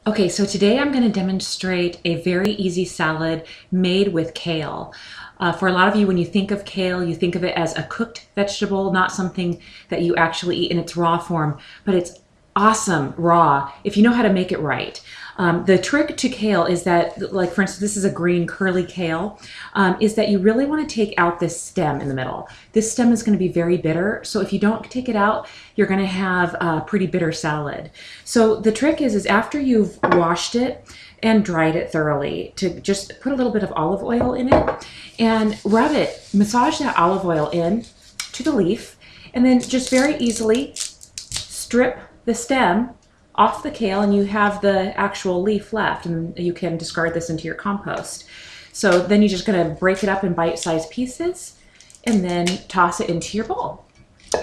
Okay, so today I'm going to demonstrate a very easy salad made with kale. For a lot of you, when you think of kale, you think of it as a cooked vegetable, not something that you actually eat in its raw form, but it's awesome raw if you know how to make it right. The trick to kale is that, like for instance, this is a green curly kale, is that you really want to take out this stem in the middle. This stem is going to be very bitter, so if you don't take it out, you're going to have a pretty bitter salad. So the trick is after you've washed it and dried it thoroughly, to just put a little bit of olive oil in it and rub it, massage that olive oil in to the leaf, and then just very easily strip the stem off the kale and you have the actual leaf left, and you can discard this into your compost. So then you're just going to break it up in bite-sized pieces and then toss it into your bowl.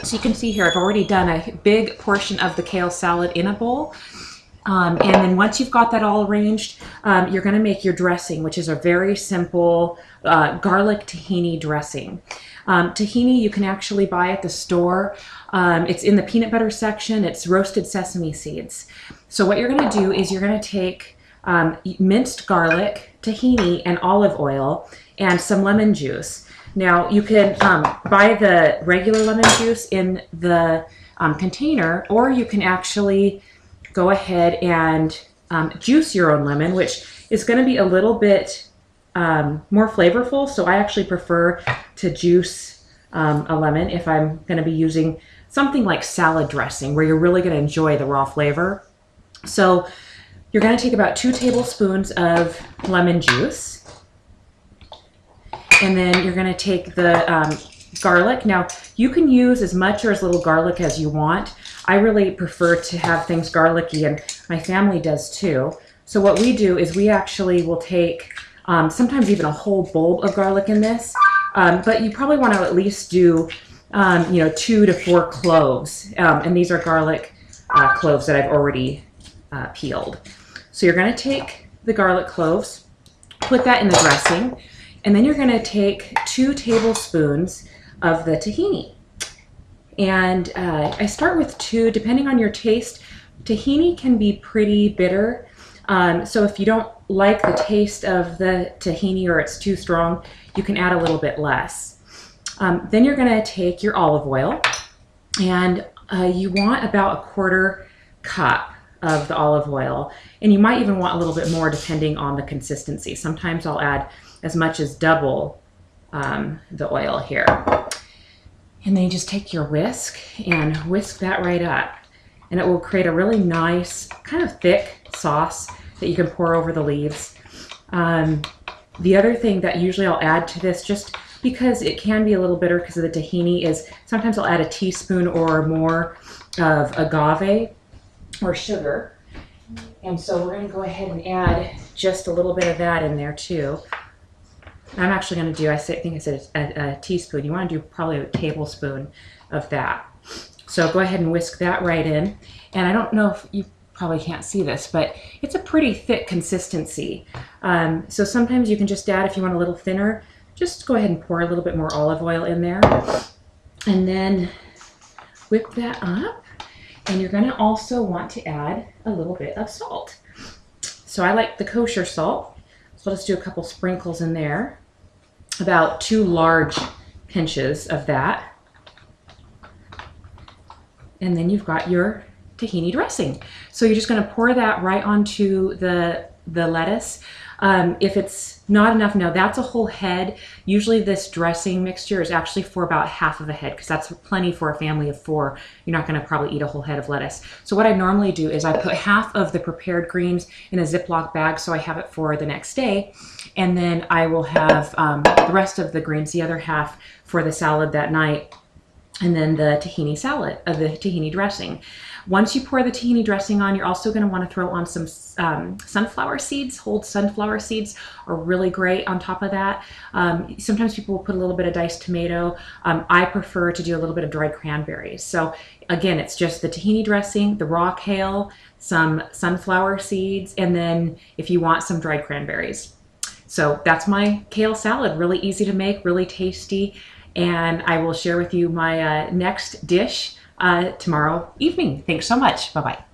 So you can see here I've already done a big portion of the kale salad in a bowl. And then once you've got that all arranged, you're going to make your dressing, which is a very simple garlic tahini dressing. Tahini you can actually buy at the store. It's in the peanut butter section. It's roasted sesame seeds. So what you're going to do is you're going to take minced garlic, tahini, and olive oil, and some lemon juice. Now you can buy the regular lemon juice in the container, or you can actually go ahead and juice your own lemon, which is going to be a little bit more flavorful. So I actually prefer to juice a lemon if I'm going to be using something like salad dressing, where you're really going to enjoy the raw flavor. So you're going to take about 2 tablespoons of lemon juice, and then you're going to take the garlic. Now you can use as much or as little garlic as you want. I really prefer to have things garlicky, and my family does too. So what we do is we actually will take sometimes even a whole bulb of garlic in this, but you probably want to at least do 2 to 4 cloves, and these are garlic cloves that I've already peeled. So you're going to take the garlic cloves, put that in the dressing, and then you're going to take 2 tablespoons of the tahini. And I start with 2, depending on your taste. Tahini can be pretty bitter, so if you don't like the taste of the tahini or it's too strong, you can add a little bit less. Then you're going to take your olive oil, and you want about 1/4 cup of the olive oil, and you might even want a little bit more depending on the consistency. Sometimes I'll add as much as double the oil here. And then you just take your whisk and whisk that right up, and it will create a really nice kind of thick sauce that you can pour over the leaves. The other thing that usually I'll add to this, just because it can be a little bitter because of the tahini, is sometimes I'll add a teaspoon or more of agave or sugar. And so we're going to go ahead and add just a little bit of that in there too. I'm actually going to do, I think I said a teaspoon. You want to do probably a tablespoon of that. So go ahead and whisk that right in. And I don't know if you probably can't see this, but it's a pretty thick consistency. So sometimes you can just add, if you want a little thinner, just go ahead and pour a little bit more olive oil in there. And then whip that up. And you're going to also want to add a little bit of salt. So I like the kosher salt. So I'll just do a couple sprinkles in there. About 2 large pinches of that. And then you've got your tahini dressing. So you're just going to pour that right onto the lettuce. If it's not enough, now that's a whole head. Usually this dressing mixture is actually for about half of a head, because that's plenty for a family of 4. You're not going to probably eat a whole head of lettuce. So what I normally do is I put half of the prepared greens in a Ziploc bag so I have it for the next day. And then I will have the rest of the greens, the other half, for the salad that night. And then the tahini salad, the tahini dressing. Once you pour the tahini dressing on, you're also going to want to throw on some sunflower seeds. Whole sunflower seeds are really great on top of that. Sometimes people will put a little bit of diced tomato. I prefer to do a little bit of dried cranberries. So again, it's just the tahini dressing, the raw kale, some sunflower seeds, and then if you want, some dried cranberries. So that's my kale salad. Really easy to make, really tasty. And I will share with you my next dish tomorrow evening. Thanks so much. Bye-bye.